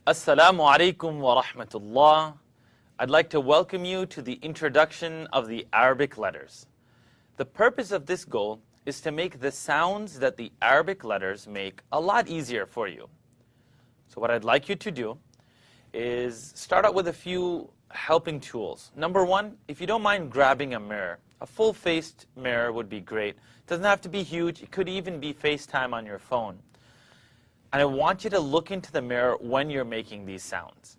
Assalamu alaikum wa rahmatullah. I'd like to welcome you to the introduction of the Arabic letters. The purpose of this goal is to make the sounds that the Arabic letters make a lot easier for you. So what I'd like you to do is start out with a few helping tools. Number one, if you don't mind grabbing a mirror, a full-faced mirror would be great. It doesn't have to be huge. It could even be FaceTime on your phone. And I want you to look into the mirror when you're making these sounds.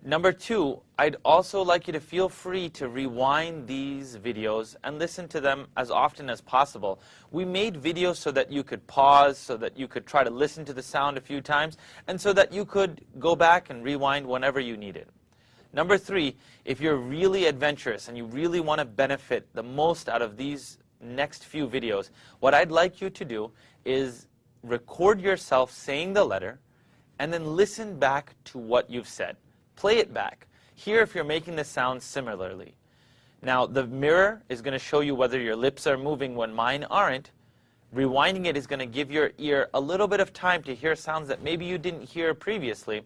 Number two, I'd also like you to feel free to rewind these videos and listen to them as often as possible. We made videos so that you could pause, so that you could try to listen to the sound a few times, and so that you could go back and rewind whenever you needed. Number three, if you're really adventurous and you really want to benefit the most out of these next few videos, what I'd like you to do is record yourself saying the letter and then listen back to what you've said. Play it back. Hear if you're making the sound similarly. Now, the mirror is going to show you whether your lips are moving when mine aren't. Rewinding it is going to give your ear a little bit of time to hear sounds that maybe you didn't hear previously.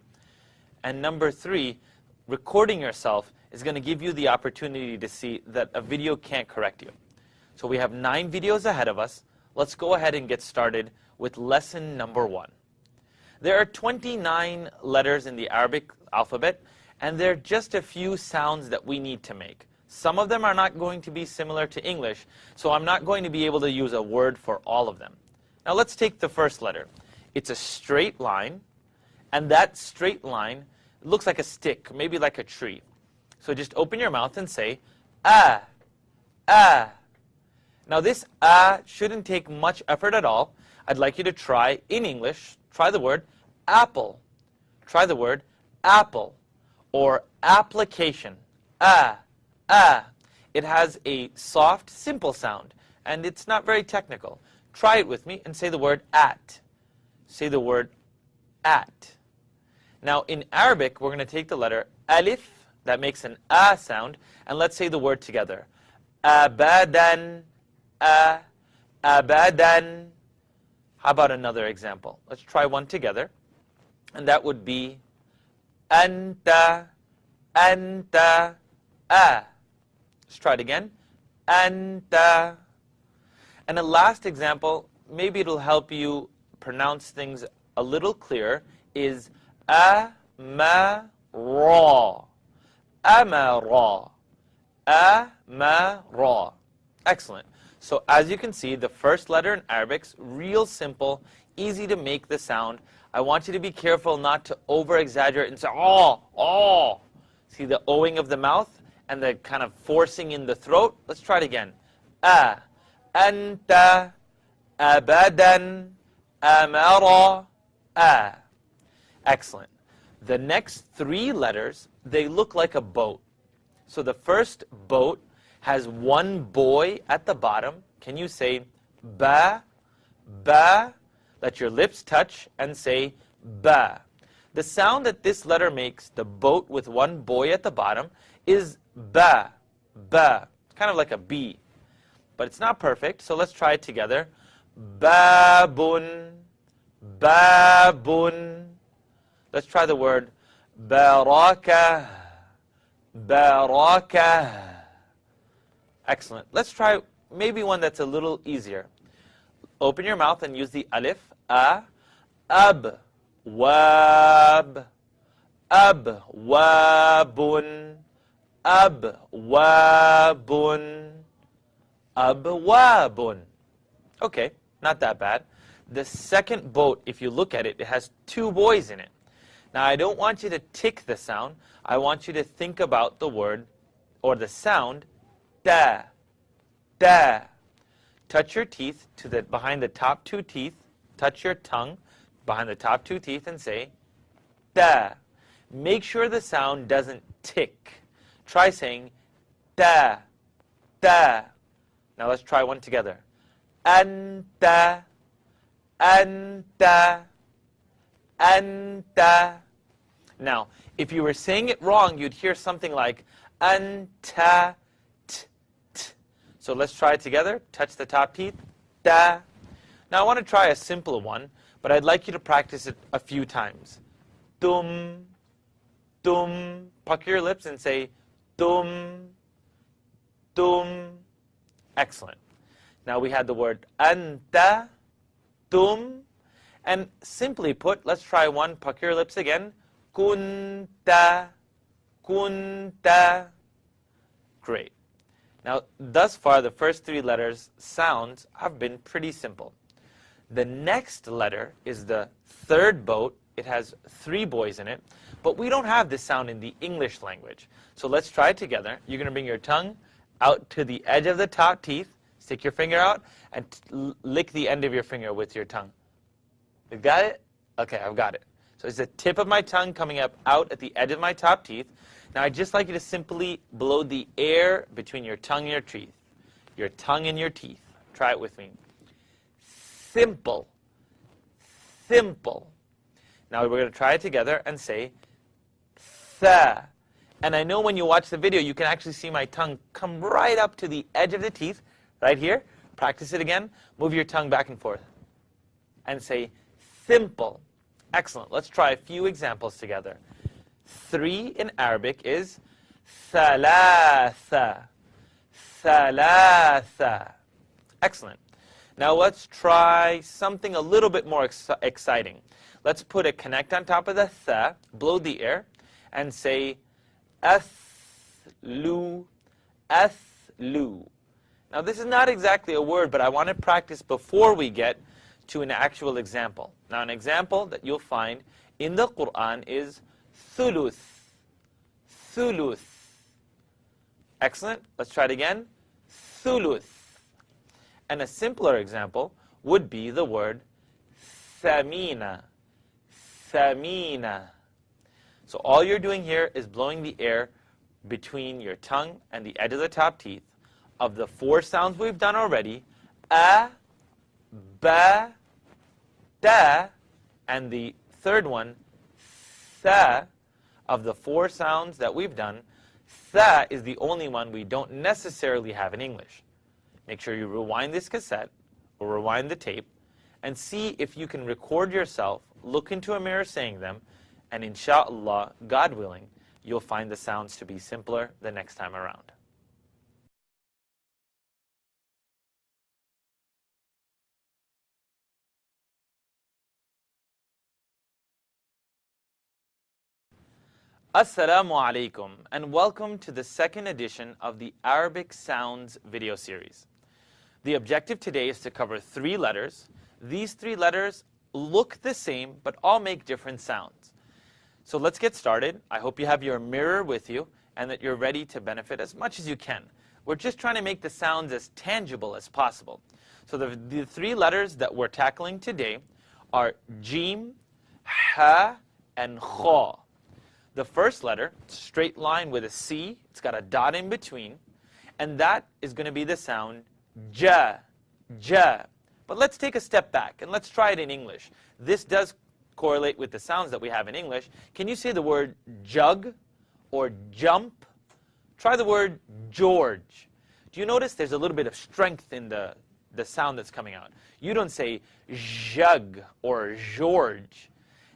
And number three, recording yourself is going to give you the opportunity to see that a video can't correct you. So we have 9 videos ahead of us. Let's go ahead and get started with lesson number 1. There are 29 letters in the Arabic alphabet, and there are just a few sounds that we need to make. Some of them are not going to be similar to English, so I'm not going to be able to use a word for all of them. Now let's take the first letter. It's a straight line, and that straight line looks like a stick, maybe like a tree. So just open your mouth and say, ah, ah. Now this ah shouldn't take much effort at all. I'd like you to try, in English, try the word apple. Try the word apple or application. Ah, ah. It has a soft, simple sound, and it's not very technical. Try it with me and say the word at. Say the word at. Now, in Arabic, we're going to take the letter alif, that makes an ah sound, and let's say the word together. Abadan, abadan. How about another example? Let's try one together. And that would be anta, anta, ah. Let's try it again. Anta. And a last example, maybe it'll help you pronounce things a little clearer, is amara. Amara. Amara. Excellent. So as you can see, the first letter in Arabic's real simple, easy to make the sound. I want you to be careful not to over-exaggerate and say, oh, oh. See the O-ing of the mouth and the kind of forcing in the throat? Let's try it again. A, anta, abadan, amara, a. Excellent. The next 3 letters, they look like a boat. So the first boat has one boy at the bottom. Can you say ba, ba? Let your lips touch and say ba. The sound that this letter makes, the boat with one boy at the bottom, is ba, ba. It's kind of like a B. But it's not perfect, so let's try it together. Babun, babun. Let's try the word baraka, baraka. Excellent. Let's try maybe one that's a little easier. Open your mouth and use the alif. A, ab, wab, ab, wabun, ab, wabun, ab, wabun. Okay, not that bad. The second boat, if you look at it, it has 2 boys in it. Now, I don't want you to tick the sound. I want you to think about the word or the sound da, da. Touch your teeth to behind the top 2 teeth. Touch your tongue behind the top 2 teeth and say da. Make sure the sound doesn't tick. Try saying da, da. Now let's try one together. Anta, anta, anta. Now, if you were saying it wrong, you'd hear something like anta, t, t. So let's try it together. Touch the top teeth. Da. Now I want to try a simple one, but I'd like you to practice it a few times. tum, tum. Pucker your lips and say tum, tum. Excellent. Now we had the word anta, tum. And simply put, let's try one. Pucker your lips again. Kunta, kunta. Great. Now, thus far, the first three letters, sounds, have been pretty simple. The next letter is the third boat. It has three boys in it. But we don't have this sound in the English language. So let's try it together. You're going to bring your tongue out to the edge of the top teeth. Stick your finger out and lick the end of your finger with your tongue. You got it? Okay, I've got it. So it's the tip of my tongue coming up out at the edge of my top teeth. Now I'd just like you to simply blow the air between your tongue and your teeth. Your tongue and your teeth. Try it with me. Simple. Simple. Now we're going to try it together and say tha. And I know when you watch the video, you can actually see my tongue come right up to the edge of the teeth, right here. Practice it again. Move your tongue back and forth. And say simple. Excellent. Let's try a few examples together. 3 in Arabic is thalatha. Thalatha. Excellent. Now let's try something a little bit more exciting. Let's put a connect on top of the tha, blow the air, and say athlu, athlu. Now this is not exactly a word, but I want to practice before we get to an actual example. Now an example that you'll find in the Quran is thuluth. Thuluth. Excellent. Let's try it again. Thuluth. And a simpler example would be the word thamina. Thamina. So all you're doing here is blowing the air between your tongue and the edge of the top teeth. Of the 4 sounds we've done already, a, ba, da, and the third one, tha. Of the 4 sounds that we've done, tha is the only one we don't necessarily have in English. Make sure you rewind this cassette or rewind the tape and see if you can record yourself, look into a mirror saying them, and inshallah, God willing, you'll find the sounds to be simpler the next time around. Assalamu alaikum, and welcome to the second edition of the Arabic Sounds video series. The objective today is to cover 3 letters. These 3 letters look the same, but all make different sounds. So let's get started. I hope you have your mirror with you and that you're ready to benefit as much as you can. We're just trying to make the sounds as tangible as possible. So the 3 letters that we're tackling today are Jim, Ha, and Kha. The first letter, straight line with a C, it's got a dot in between, and that is going to be the sound ja, ja. But let's take a step back and let's try it in English. This does correlate with the sounds that we have in English. Can you say the word jug or jump? Try the word George. Do you notice there's a little bit of strength in the sound that's coming out? You don't say jug or George.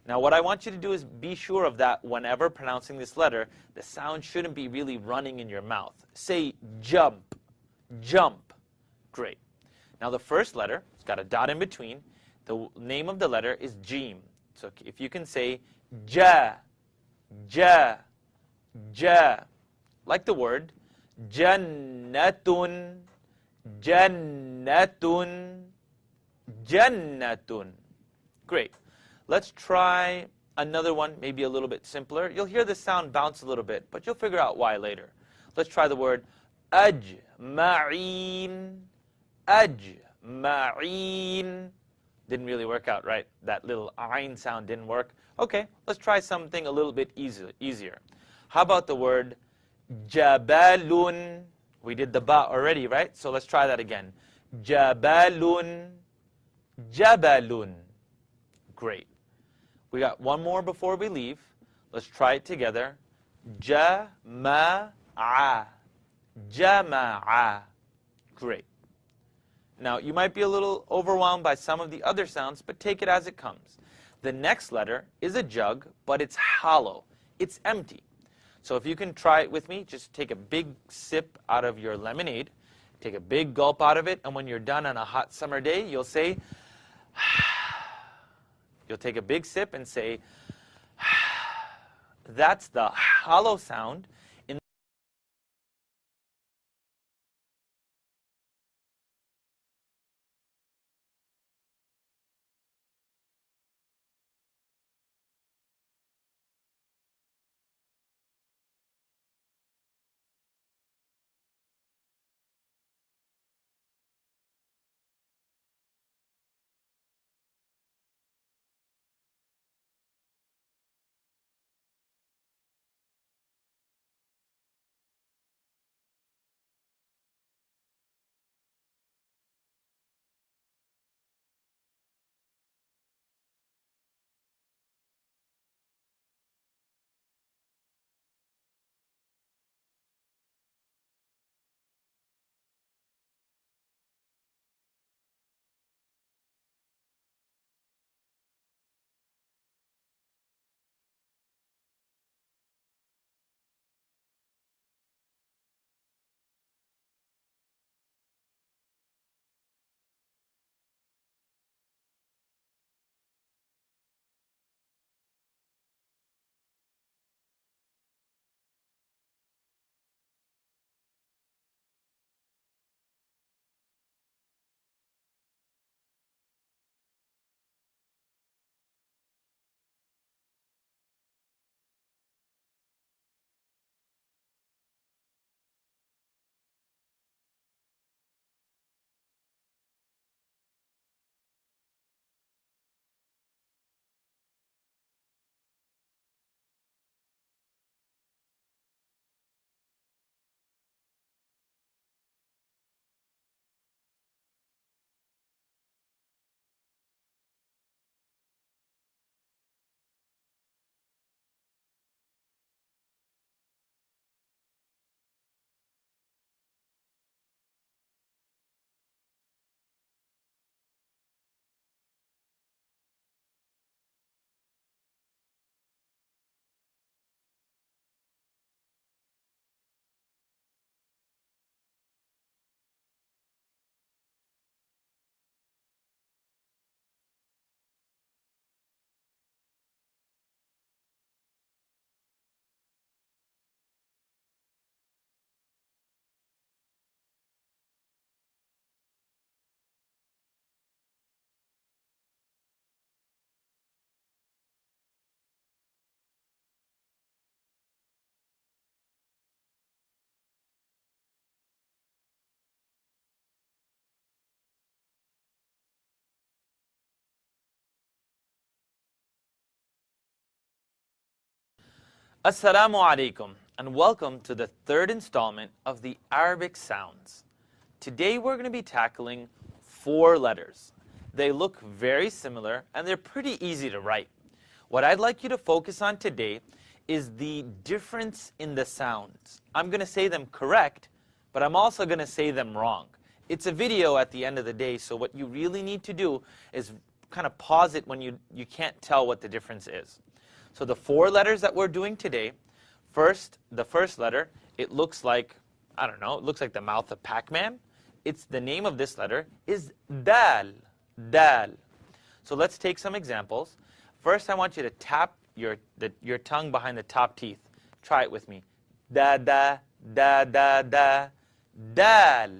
Now what I want you to do is be sure of that whenever pronouncing this letter, the sound shouldn't be really running in your mouth. Say jump, jump. Great. Now the first letter, it's got a dot in between. The name of the letter is Jim. So if you can say ja, ja, ja. Like the word jannatun, jannatun, jannatun. Great. Let's try another one, maybe a little bit simpler. You'll hear the sound bounce a little bit, but you'll figure out why later. Let's try the word ajma'in, ajma'in. Didn't really work out, right? That little ayn sound didn't work. Okay, let's try something a little bit easier. How about the word jabalun? We did the ba already, right? So let's try that again. Jabalun, jabalun. Great. We got one more before we leave. Let's try it together. Jama'a, jama'a. Great. Now, you might be a little overwhelmed by some of the other sounds, but take it as it comes. The next letter is a jug, but it's hollow. It's empty. So if you can try it with me, just take a big sip out of your lemonade, take a big gulp out of it, and when you're done on a hot summer day, you'll say, you'll take a big sip and say, that's the hollow sound in Assalamu alaikum, and welcome to the third installment of the Arabic sounds. Today we're going to be tackling 4 letters. They look very similar and they're pretty easy to write. What I'd like you to focus on today is the difference in the sounds. I'm going to say them correct, but I'm also going to say them wrong. It's a video at the end of the day, so what you really need to do is kind of pause it when you can't tell what the difference is. So the 4 letters that we're doing today, the first letter, it looks like, I don't know, it looks like the mouth of Pac-Man. The name of this letter is dal, dal. So let's take some examples. First, I want you to tap your tongue behind the top teeth. Try it with me. Da, da, da, da, da, dal,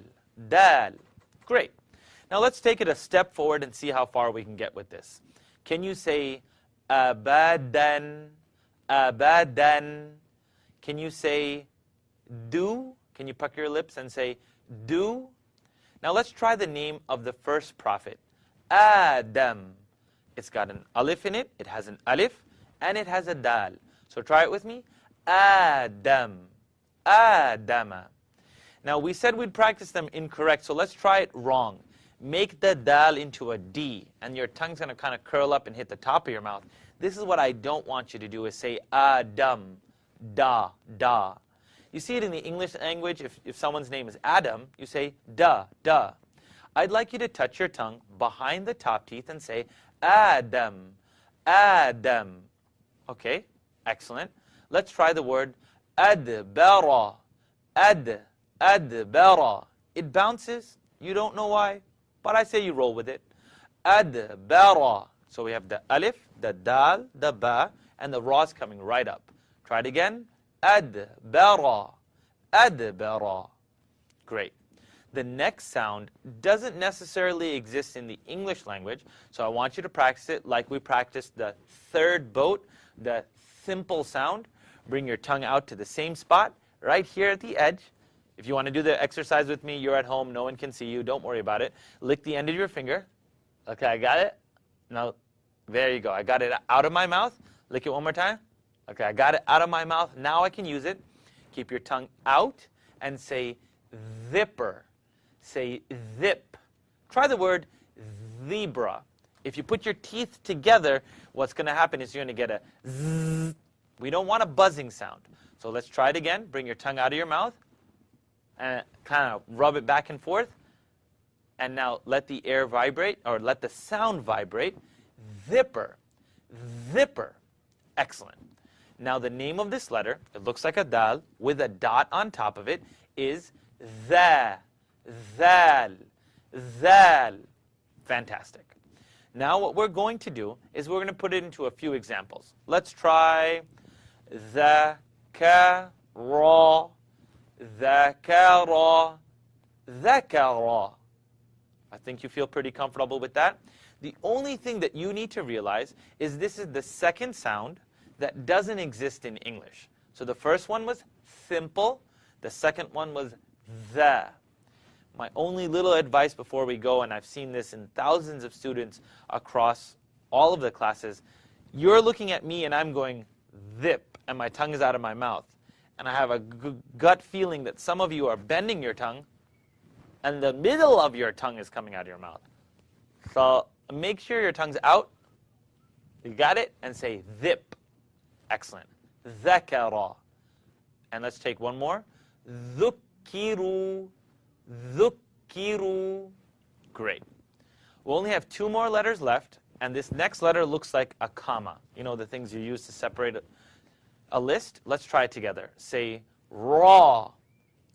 dal. Great. Now let's take it a step forward and see how far we can get with this. Can you say abadan, abadan? Can you say do? Can you pucker your lips and say do? Now let's try the name of the first prophet, Adam. It's got an alif in it, it has an alif, and it has a dal. So try it with me. Adam, Adama. Now we said we'd practice them incorrect, so let's try it wrong. Make the dal into a D, and your tongue's going to kind of curl up and hit the top of your mouth. This is what I don't want you to do, is say Adam, da, da. You see it in the English language, if someone's name is Adam, you say da, da. I'd like you to touch your tongue behind the top teeth and say Adam, Adam. Okay, excellent. Let's try the word adbara. Adbara. It bounces. You don't know why, but I say you roll with it. Adbara. So we have the alif, the dal, the ba, and the ra's coming right up. Try it again. Adbara. Adbara. Great. The next sound doesn't necessarily exist in the English language, so I want you to practice it like we practiced the third boat, the simple sound. Bring your tongue out to the same spot, right here at the edge. If you want to do the exercise with me, you're at home, no one can see you, don't worry about it. Lick the end of your finger. Okay, I got it. Now, there you go. I got it out of my mouth. Lick it one more time. Okay, I got it out of my mouth. Now I can use it. Keep your tongue out and say zipper. Say zip. Try the word zebra. If you put your teeth together, what's going to happen is you're going to get a zzz. We don't want a buzzing sound. So let's try it again. Bring your tongue out of your mouth and kind of rub it back and forth. And now let the air vibrate, or let the sound vibrate. Zipper. Zipper. Excellent. Now the name of this letter, it looks like a dal with a dot on top of it, is za. Zal. Zal. Fantastic. Now what we're going to do is we're going to put it into a few examples. Let's try ذكر. ذكر. ذكر. I think you feel pretty comfortable with that. The only thing that you need to realize is this is the second sound that doesn't exist in English. So the first one was simple. The second one was the. My only little advice before we go, and I've seen this in thousands of students across all of the classes, you're looking at me and I'm going zip, and my tongue is out of my mouth. And I have a gut feeling that some of you are bending your tongue, and the middle of your tongue is coming out of your mouth. So make sure your tongue's out. You got it? And say zip. Excellent. ذكر. And let's take one more. ذكروا. ذكروا. Great. We only have two more letters left, and this next letter looks like a comma. You know, the things you use to separate a list? Let's try it together. Say raw.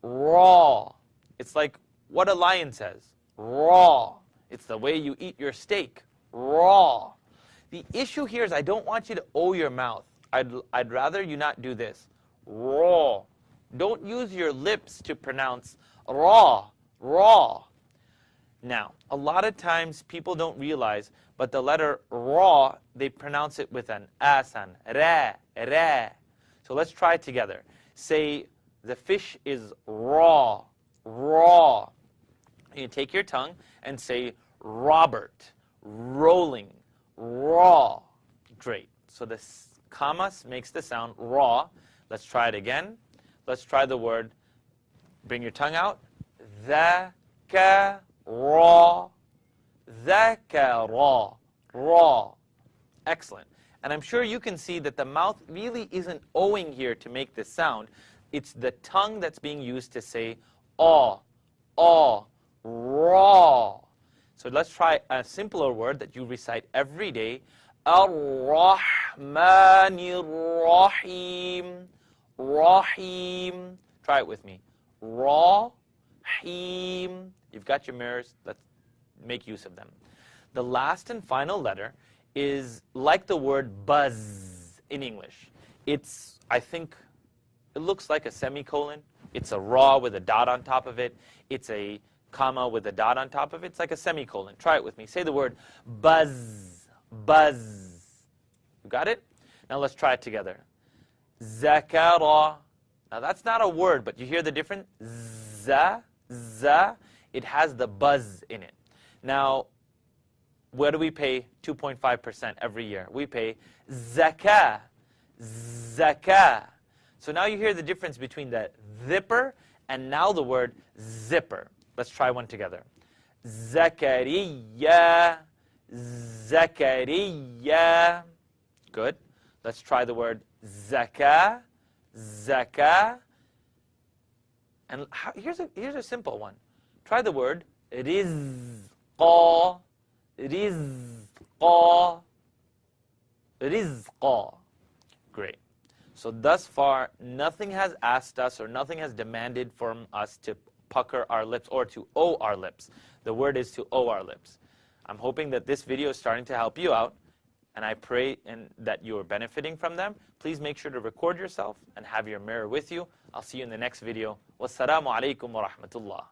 Raw. It's like what a lion says. Raw. It's the way you eat your steak. Raw. The issue here is I don't want you to O your mouth. I'd rather you not do this. Raw. Don't use your lips to pronounce raw. Raw. Now, a lot of times people don't realize, but the letter raw, they pronounce it with an asan. Ra. Ra. So let's try it together. Say the fish is raw. Raw. You take your tongue and say Robert. Rolling. Raw. Great. So the comma makes the sound raw. Let's try it again. Let's try the word. Bring your tongue out. ذكر. ذكر. Raw. Excellent. And I'm sure you can see that the mouth really isn't owing here to make this sound. It's the tongue that's being used to say aw. Aw. Raw. So let's try a simpler word that you recite every day. Ar-Rahmanir Rahim. Rahim. Try it with me. Rahim. You've got your mirrors. Let's make use of them. The last and final letter is like the word buzz in English. It's, I think, it looks like a semicolon. It's a raw with a dot on top of it. It's a comma with a dot on top of it. It's like a semicolon. Try it with me. Say the word buzz. Buzz. You got it? Now let's try it together. Zakara. Now that's not a word, but you hear the difference? Za. It has the buzz in it. Now, where do we pay 2.5% every year? We pay zakah. Zakah. So now you hear the difference between the zipper and now the word zipper. Let's try one together. Zakariya. Zakariya. Good. Let's try the word zakah. Zakah. And here's a simple one. Try the word rizqa. Rizqa. rizqa. Great. So thus far, nothing has asked us or nothing has demanded from us to pucker our lips or to O our lips. The word is to O our lips. I'm hoping that this video is starting to help you out, and I pray that you are benefiting from them. Please make sure to record yourself and have your mirror with you. I'll see you in the next video. Wassalamu alaikum wa rahmatullah.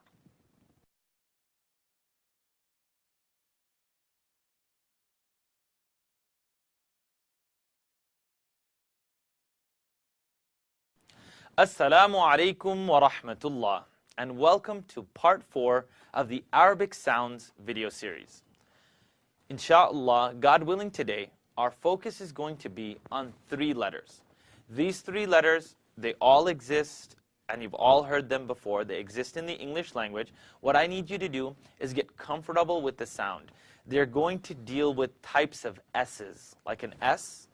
Assalamu alaikum wa rahmatullah, and welcome to part 4 of the Arabic Sounds video series. Insha'Allah, God willing, today our focus is going to be on 3 letters. These 3 letters, they all exist, and you've all heard them before. They exist in the English language. What I need you to do is get comfortable with the sound. They're going to deal with types of S's, like an S.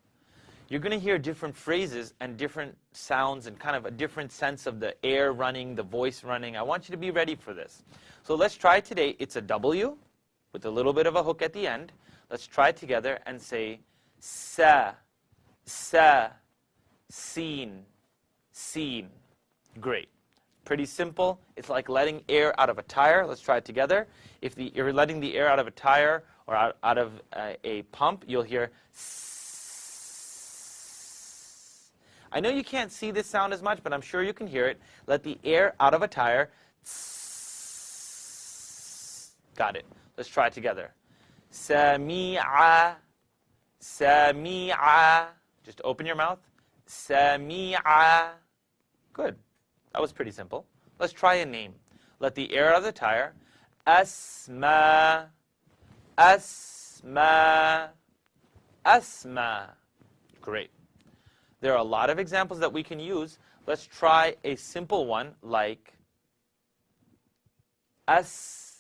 You're going to hear different phrases and different sounds and kind of a different sense of the air running, the voice running. I want you to be ready for this. So let's try today. It's a W with a little bit of a hook at the end. Let's try together and say sa, sa, seen, seen. Great. Pretty simple. It's like letting air out of a tire. Let's try it together. If you're letting the air out of a tire or out of a pump, you'll hear s. I know you can't see this sound as much, but I'm sure you can hear it. Let the air out of a tire. Got it. Let's try it together. Sami'a, sami'a. Just open your mouth. Sami'a. Good. That was pretty simple. Let's try a name. Let the air out of the tire. Asma, asma, asma. Great. There are a lot of examples that we can use. Let's try a simple one like asma'un,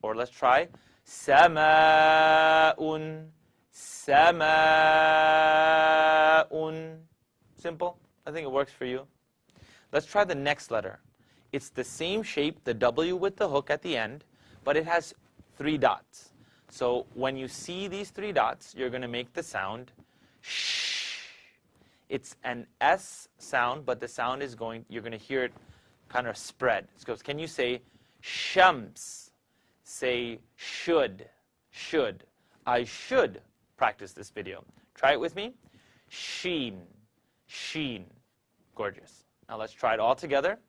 or let's try sama'un, sama'un. Simple. I think it works for you. Let's try the next letter. It's the same shape, the W with the hook at the end, but it has 3 dots. So when you see these 3 dots, you're going to make the sound sh. It's an S sound, but the sound is you're going to hear it kind of spread. So can you say shams? Say should, should. I should practice this video. Try it with me. Sheen, sheen. Gorgeous. Now let's try it all together.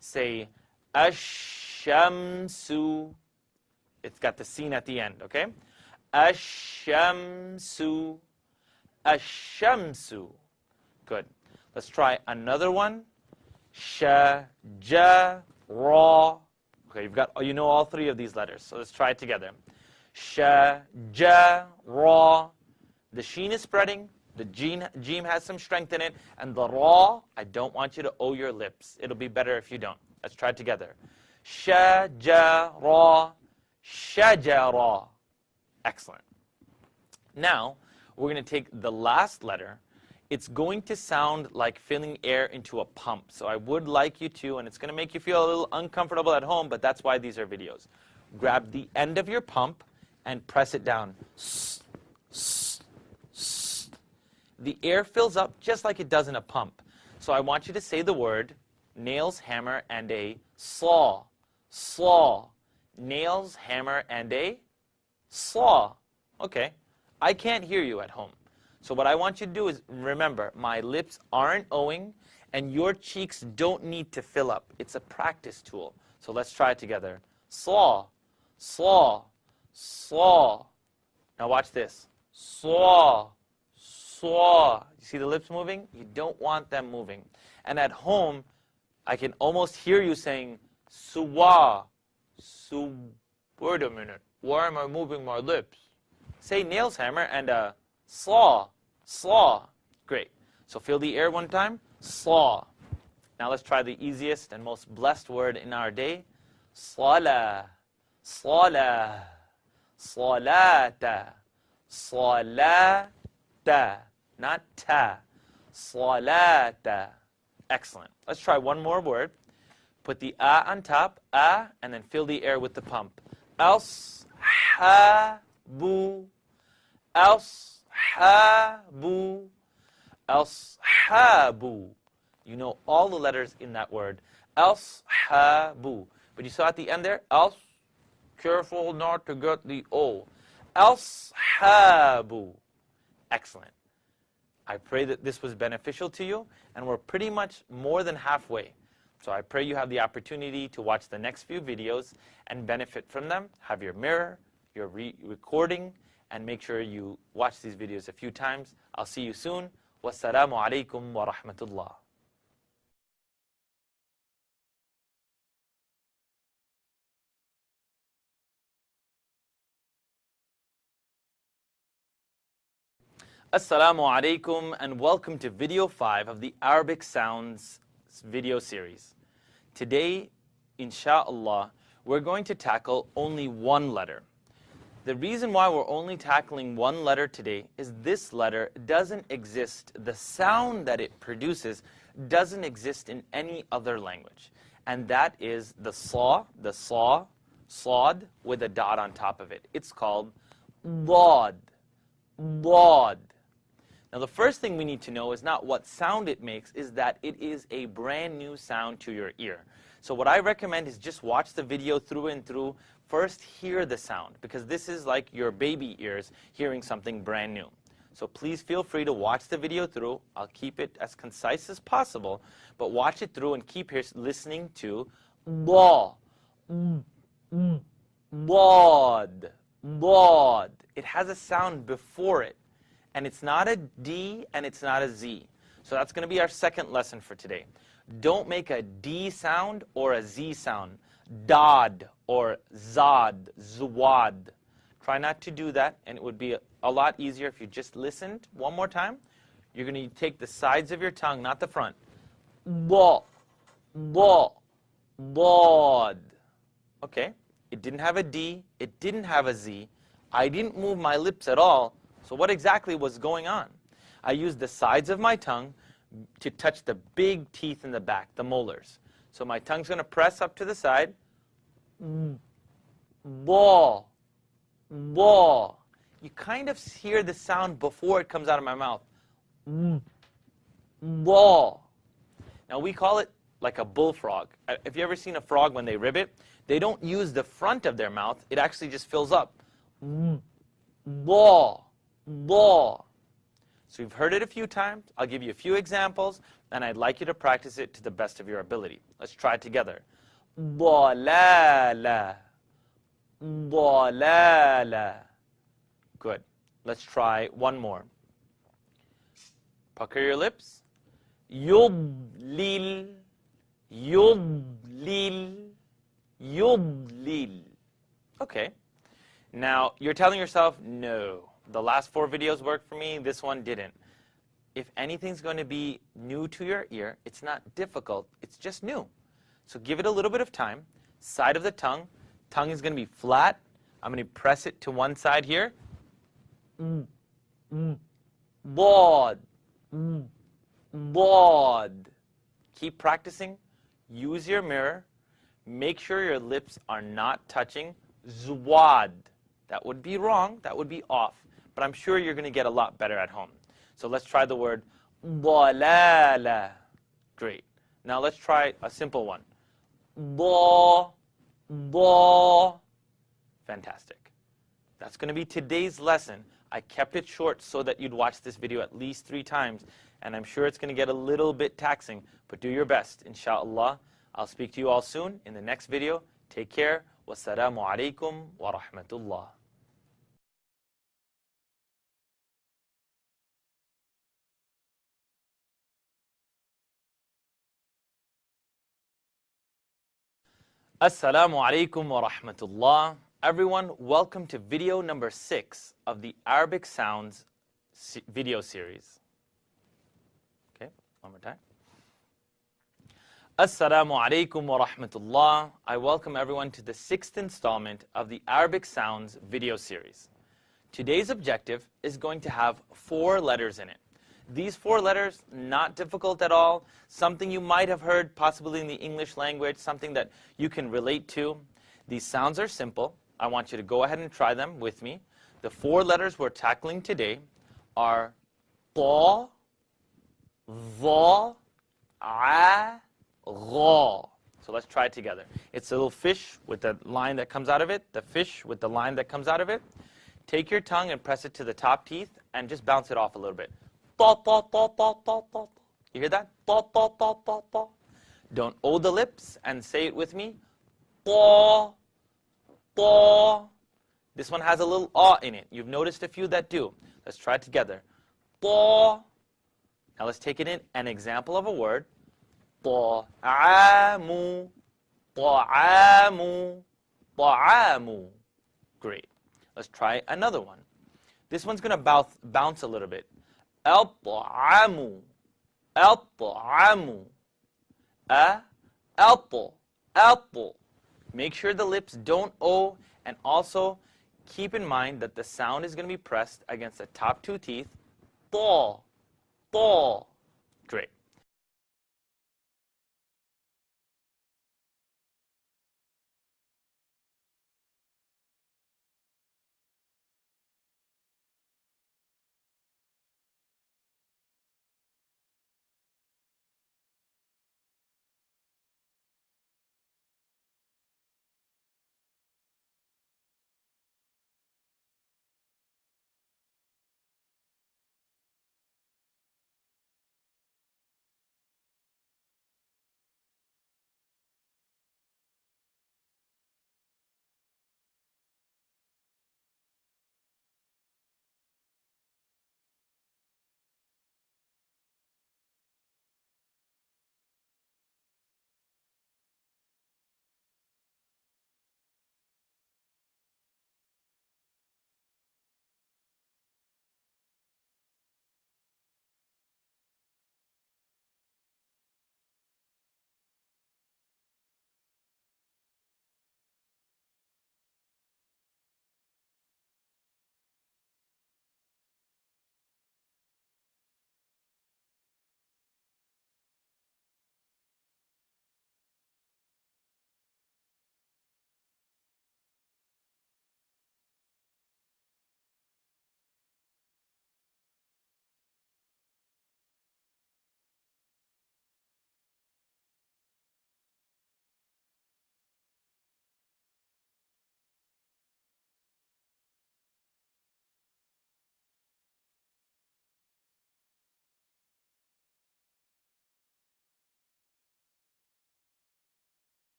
Say ash-shamsu. It's got the seen at the end, okay? Ash-shamsu, ash-shamsu. Good. Let's try another one. Sha-ja-ra. Okay, you know all 3 of these letters, so let's try it together. Sha-ja-ra. The sheen is spreading. The jeem has some strength in it. And the ra, I don't want you to O your lips. It'll be better if you don't. Let's try it together. Sha-ja-ra. Shajara. Excellent. Now, we're going to take the last letter. It's going to sound like filling air into a pump. So I would like you to, and it's going to make you feel a little uncomfortable at home, but that's why these are videos. Grab the end of your pump and press it down. The air fills up just like it does in a pump. So I want you to say the word nails, hammer, and a saw. Saw. Nails, hammer, and a saw. Okay. I can't hear you at home. So what I want you to do is remember, my lips aren't O-ing, and your cheeks don't need to fill up. It's a practice tool. So let's try it together. Saw, saw, saw. Now watch this. Saw, saw. You see the lips moving? You don't want them moving. And at home, I can almost hear you saying suwa. So, wait a minute. Why am I moving my lips? Say nails, hammer, and saw, saw. Great. So feel the air one time. Saw. Now let's try the easiest and most blessed word in our day. Salah, salah, salata, salata. Not ta. Salata. Excellent. Let's try one more word. Put the on top, and then fill the air with the pump. Ashabu, Ashabu. Ashabu. You know all the letters in that word. Ashabu. But you saw at the end there, careful not to get the O. Ashabu. Excellent. I pray that this was beneficial to you, and we're pretty much more than halfway. So I pray you have the opportunity to watch the next few videos and benefit from them. Have your mirror, your recording, and make sure you watch these videos a few times. I'll see you soon. Wassalamu alaikum wa rahmatullah. Assalamu alaikum and welcome to video 5 of the Arabic Sounds video series. Today, insha'Allah, we're going to tackle only one letter. The reason why we're only tackling one letter today is this letter doesn't exist. The sound that it produces doesn't exist in any other language. And that is the saw, sawd, with a dot on top of it. It's called dad, dad. Now the first thing we need to know is not what sound it makes, is that it is a brand new sound to your ear. So what I recommend is just watch the video through and through. First hear the sound, because this is like your baby ears hearing something brand new. So please feel free to watch the video through. I'll keep it as concise as possible, but watch it through and keep listening to dad, dad, dad. It has a sound before it. And it's not a D and it's not a Z. So that's going to be our second lesson for today. Don't make a D sound or a Z sound. Dad or Zad, Zwad. Try not to do that, and it would be a lot easier if you just listened one more time. You're going to take the sides of your tongue, not the front. Da, da, dad. Okay, it didn't have a D, it didn't have a Z. I didn't move my lips at all. So what exactly was going on? I used the sides of my tongue to touch the big teeth in the back, the molars. So my tongue's going to press up to the side. Ba, ba. You kind of hear the sound before it comes out of my mouth. Ba. Now we call it like a bullfrog. Have you ever seen a frog when they ribbit? They don't use the front of their mouth. It actually just fills up. Ba. Ba. So you've heard it a few times. I'll give you a few examples, and I'd like you to practice it to the best of your ability. Let's try it together. Dalala. Dalala. Good. Let's try one more. Pucker your lips. Yudlil. Yudlil. Yudlil. Okay. Now, you're telling yourself, no. The last 4 videos worked for me, this one didn't. If anything's going to be new to your ear, it's not difficult, it's just new. So give it a little bit of time. Side of the tongue is going to be flat. I'm going to press it to one side here. Bod. Bod. Keep practicing. Use your mirror. Make sure your lips are not touching. Zwad. That would be wrong, that would be off. But I'm sure you're going to get a lot better at home. So let's try the word dalala. Great. Now let's try a simple one. Da, da. Fantastic. That's going to be today's lesson. I kept it short so that you'd watch this video at least 3 times. And I'm sure it's going to get a little bit taxing. But do your best, insha'Allah. I'll speak to you all soon in the next video. Take care. Wassalamu alaikum wa rahmatullah. Assalamu alaikum wa rahmatullah. Everyone, welcome to video number 6 of the Arabic Sounds video series. Okay, one more time. Assalamu alaikum wa rahmatullah. I welcome everyone to the 6th installment of the Arabic Sounds video series. Today's objective is going to have 4 letters in it. These 4 letters, not difficult at all, something you might have heard possibly in the English language, something that you can relate to. These sounds are simple. I want you to go ahead and try them with me. The 4 letters we're tackling today are ta, dha, a, gha. So let's try it together. It's a little fish with the line that comes out of it, the fish with the line that comes out of it. Take your tongue and press it to the top teeth and just bounce it off a little bit. Ta, ta, ta, ta, ta, ta. You hear that? Ta, ta, ta, ta, ta. Don't O the lips and say it with me. Ta, ta. This one has a little ah in it. You've noticed a few that do. Let's try it together. Ta. Now let's take it in an example of a word. طعام طعام طعام. Great. Let's try another one. This one's going to bounce a little bit. الطعام الطعام apple apple. Make sure the lips don't O, and also keep in mind that the sound is going to be pressed against the top 2 teeth. طا طا. Great.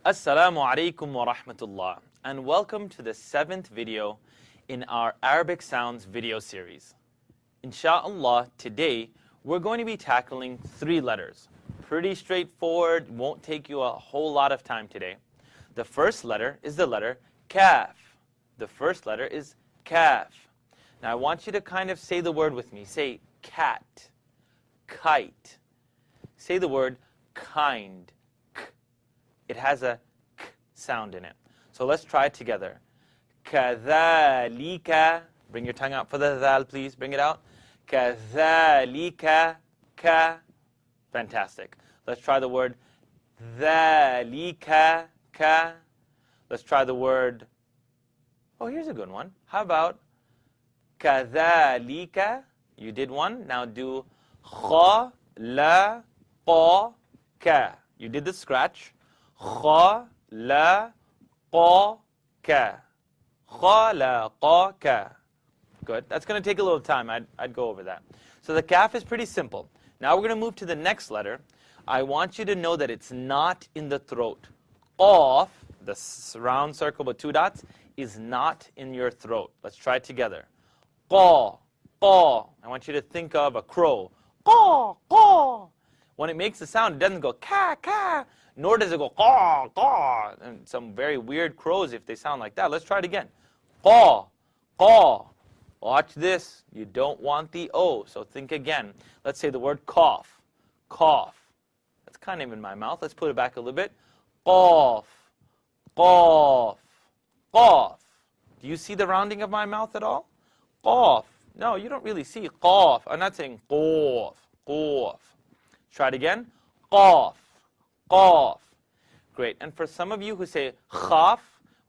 Assalamu alaikum wa rahmatullah, and welcome to the 7th video in our Arabic Sounds video series. Insha'Allah, today we're going to be tackling 3 letters. Pretty straightforward, won't take you a whole lot of time today. The first letter is the letter kaf. The first letter is kaf. Now I want you to kind of say the word with me. Say cat, kite. Say the word kind. It has a k sound in it. So let's try it together. كَذَلِكَ. Bring your tongue out for the dhal, please. Bring it out. كَذَلِكَ. Ka. Fantastic. Let's try the word ذَلِكَ. Ka. Let's try the word, oh, here's a good one. How about كَذَلِكَ? You did one. Now do خَ, la, qa, ka. You did the scratch. خَ, la, qa, ka. خَ, la, qa, ka. Good. That's going to take a little time. I'd go over that. So the kaf is pretty simple. Now we're going to move to the next letter. I want you to know that it's not in the throat. Qaf, the round circle with 2 dots, is not in your throat. Let's try it together. Qa, qa. I want you to think of a crow. Qa, qa. When it makes a sound, it doesn't go ka, ka, nor does it go qa, qa. And some very weird crows, if they sound like that. Let's try it again. Qa, qa. Watch this. You don't want the O, so think again. Let's say the word cough. Cough. That's kind of in my mouth. Let's put it back a little bit. Qaf, qaf, qaf. Do you see the rounding of my mouth at all? Qaf. No, you don't really see qaf. I'm not saying qaf, qaf. Try it again. Qaf, qaf. Great. And for some of you who say khaf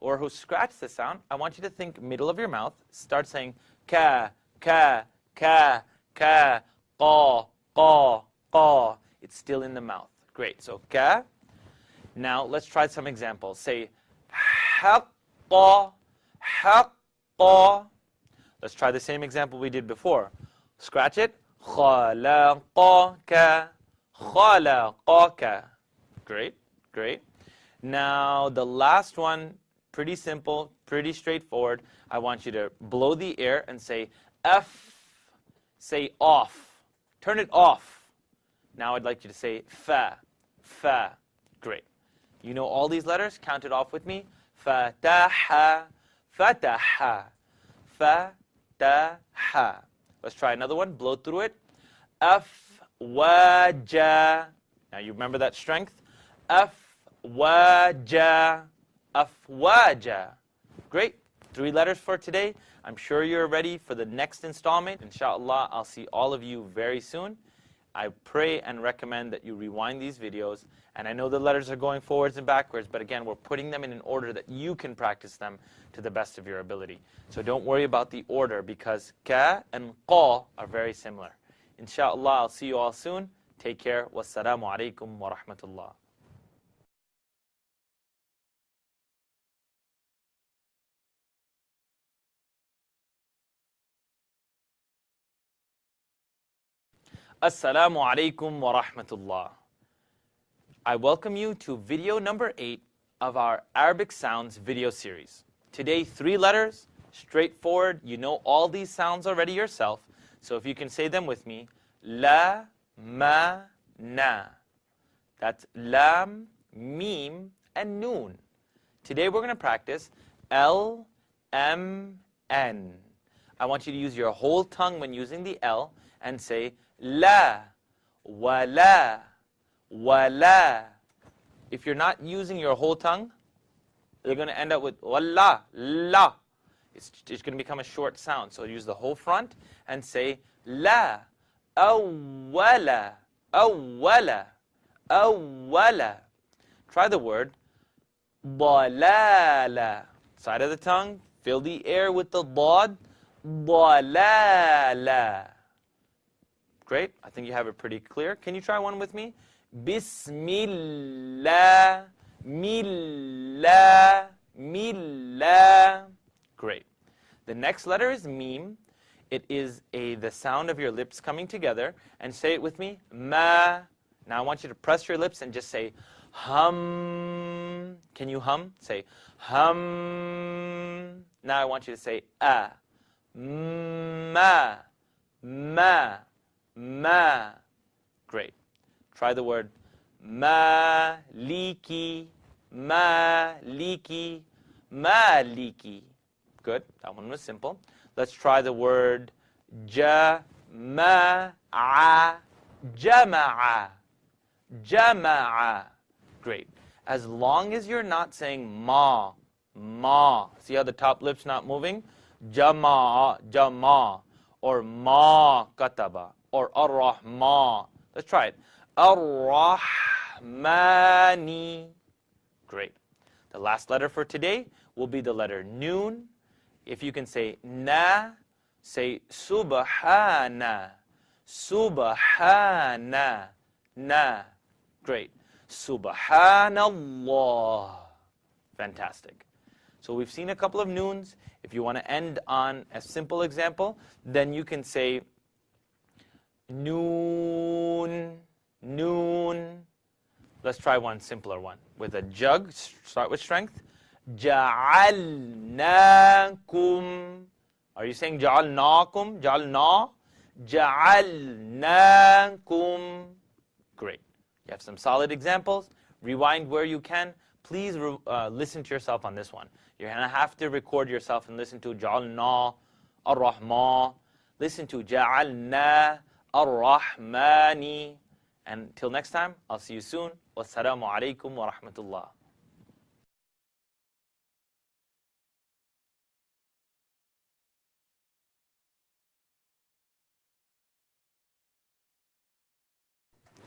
or who scratch the sound, I want you to think middle of your mouth. Start saying ka, ka, ka, ka, qa, qa, qa. It's still in the mouth. Great. So ka. Now let's try some examples. Say haqqa, haqqa. Let's try the same example we did before. Scratch it. Khalaqaka, khalaqaka. Great, great. Now the last one, pretty simple, pretty straightforward. I want you to blow the air and say f. Say off. Turn it off. Now I'd like you to say fa, fa. Great. You know all these letters? Count it off with me. Fataha, fataha, fataha. Let's try another one. Blow through it. Afwaja. Now you remember that strength? Afwaja, afwaja. Great. 3 letters for today. I'm sure you're ready for the next installment. Inshallah, I'll see all of you very soon. I pray and recommend that you rewind these videos. And I know the letters are going forwards and backwards, but again, we're putting them in an order that you can practice them to the best of your ability. So don't worry about the order, because ka and qa are very similar. Inshallah, I'll see you all soon. Take care. Wassalamu alaikum wa rahmatullah. Assalamu alaikum wa rahmatullah. I welcome you to video number 8 of our Arabic Sounds video series. Today, 3 letters, straightforward. You know all these sounds already yourself. So if you can say them with me. La, ma, na. That's lam, mim, and noon. Today we're going to practice L, M, N. I want you to use your whole tongue when using the L and say la, wala, wala. If you're not using your whole tongue, you're going to end up with walla, la. It's going to become a short sound. So use the whole front and say la, awwala, awwala, awwala. Try the word dalala. Side of the tongue, fill the air with the dad, dalala. Great. I think you have it pretty clear. Can you try one with me? Bismillah, millah, millah. Great. The next letter is mim. It is the sound of your lips coming together. And say it with me. Ma. Now I want you to press your lips and just say Hum. Can you hum? Say hum. Now I want you to say a. Ma. Ma. Ma. Great. Try the word maliki. Maliki. Maliki. Good. That one was simple. Let's try the word jama'a. Jama'a. Jama'a. Great. As long as you're not saying ma, ma. See how the top lip's not moving? Jama'a, jama. Or ma kataba. Or ar-rahma. Let's try it. Ar-rahmani. Great. The last letter for today will be the letter noon. If you can say na, say subhana. Subhana. Na. Great. Subhanallah. Fantastic. So we've seen a couple of noons. If you want to end on a simple example, then you can say noon, noon. Let's try one simpler one. With a jug, start with strength. Ja'alnakum. Are you saying ja'alnakum? Ja'alna? Ja'alnakum. Great. You have some solid examples. Rewind where you can. Please listen to yourself on this one. You're going to have to record yourself and listen to ja'alna, ar-rahma. Listen to ja'alna, ar-rahmani. And until next time, I'll see you soon. Wassalamu alaikum wa rahmatullah.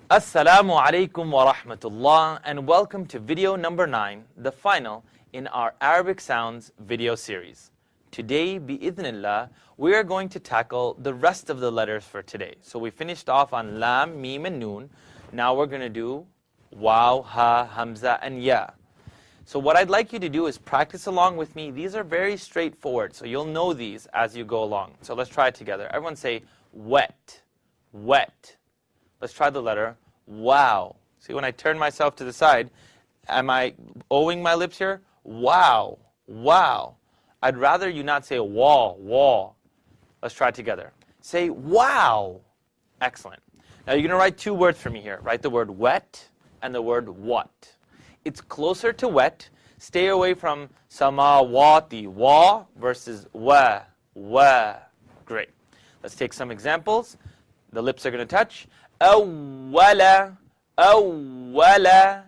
Assalamu alaikum wa rahmatullah, and welcome to video number 9, the final in our Arabic Sounds video series. Today, bi'idhnillah, we are going to tackle the rest of the letters for today. So we finished off on lam, mim, and noon. Now we're going to do waw, ha, hamza, and ya. So what I'd like you to do is practice along with me. These are very straightforward, so you'll know these as you go along. So let's try it together. Everyone say wet, wet. Let's try the letter wow. See, when I turn myself to the side, am I owing my lips here? Wow, wow. I'd rather you not say wah, wah. Let's try it together. Say wow. Excellent. Now you're going to write two words for me here. Write the word wet and the word what. It's closer to wet. Stay away from samawati, wa versus wa, wa. Great. Let's take some examples. The lips are going to touch. Awwala, awwala,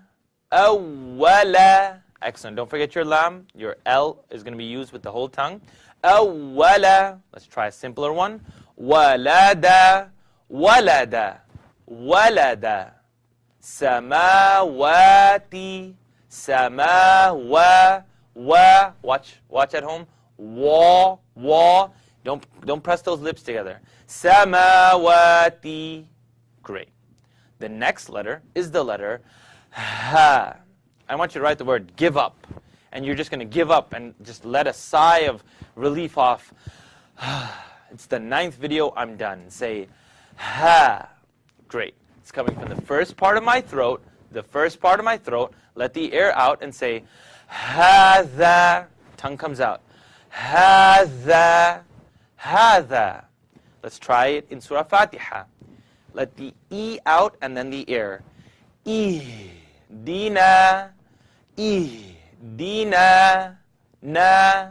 awwala. Excellent. Don't forget your lam. Your L is going to be used with the whole tongue. Awwala. Let's try a simpler one. Walada, walada, walada. Samawati, samawa, wa. Watch at home. Wa, wa. Don't press those lips together. Samawati. Great. The next letter is the letter ha. I want you to write the word give up. And you're just going to give up and just let a sigh of relief off. It's the 9th video. I'm done. Say ha. Great. It's coming from the first part of my throat. The first part of my throat. Let the air out and say hadha. Tongue comes out. Hadha. Hadha. Let's try it in Surah Fatiha. Let the E out and then the air. Dina. Dina. Na.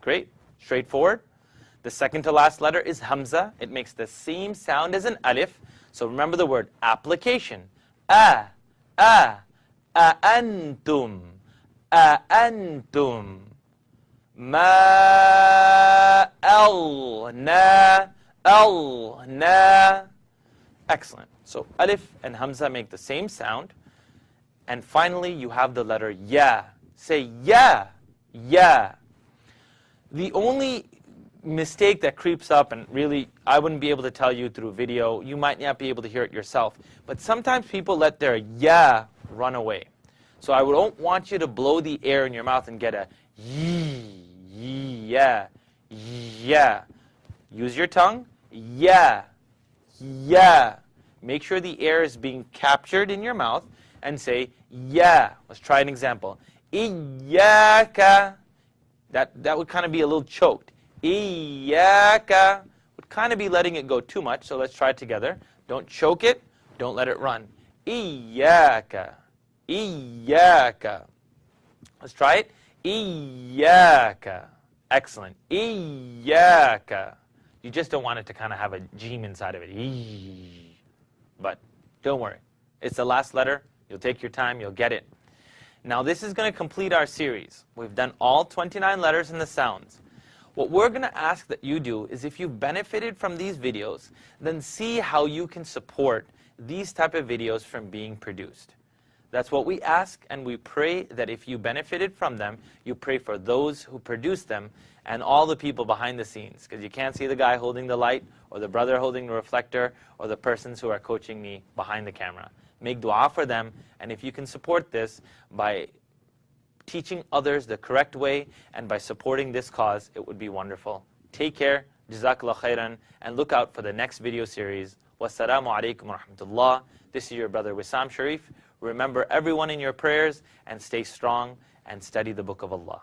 Great. Straightforward. The second to last letter is Hamza. It makes the same sound as an alif. So remember the word application. Antum. Antum. Na. Excellent. So alif and hamza make the same sound. And finally, you have the letter ya. Say ya, ya. The only mistake that creeps up, and really I wouldn't be able to tell you through video, you might not be able to hear it yourself, but sometimes people let their ya run away. So I don't want you to blow the air in your mouth and get a yee, yeah, yeah. Use your tongue, yeah, yeah. Make sure the air is being captured in your mouth and say, yeah. Let's try an example. Iyaka. That would kind of be a little choked. Iyaka would kind of be letting it go too much, so let's try it together. Don't choke it, don't let it run. Iyaka. Iyaka. Let's try it. Iyaka. Excellent. Iyaka. You just don't want it to kind of have a jeem inside of it. But don't worry. It's the last letter. You'll take your time. You'll get it. Now this is going to complete our series. We've done all 29 letters and the sounds. What we're going to ask that you do is, if you've benefited from these videos, then see how you can support these type of videos from being produced. That's what we ask, and we pray that if you benefited from them, you pray for those who produce them and all the people behind the scenes, because you can't see the guy holding the light or the brother holding the reflector or the persons who are coaching me behind the camera. Make dua for them, and if you can support this by teaching others the correct way and by supporting this cause, it would be wonderful. Take care, Jazakallah khairan, and look out for the next video series. Wassalamu alaikum wa rahmatullah. This is your brother Wisam Sharieeff. Remember everyone in your prayers and stay strong and study the Book of Allah.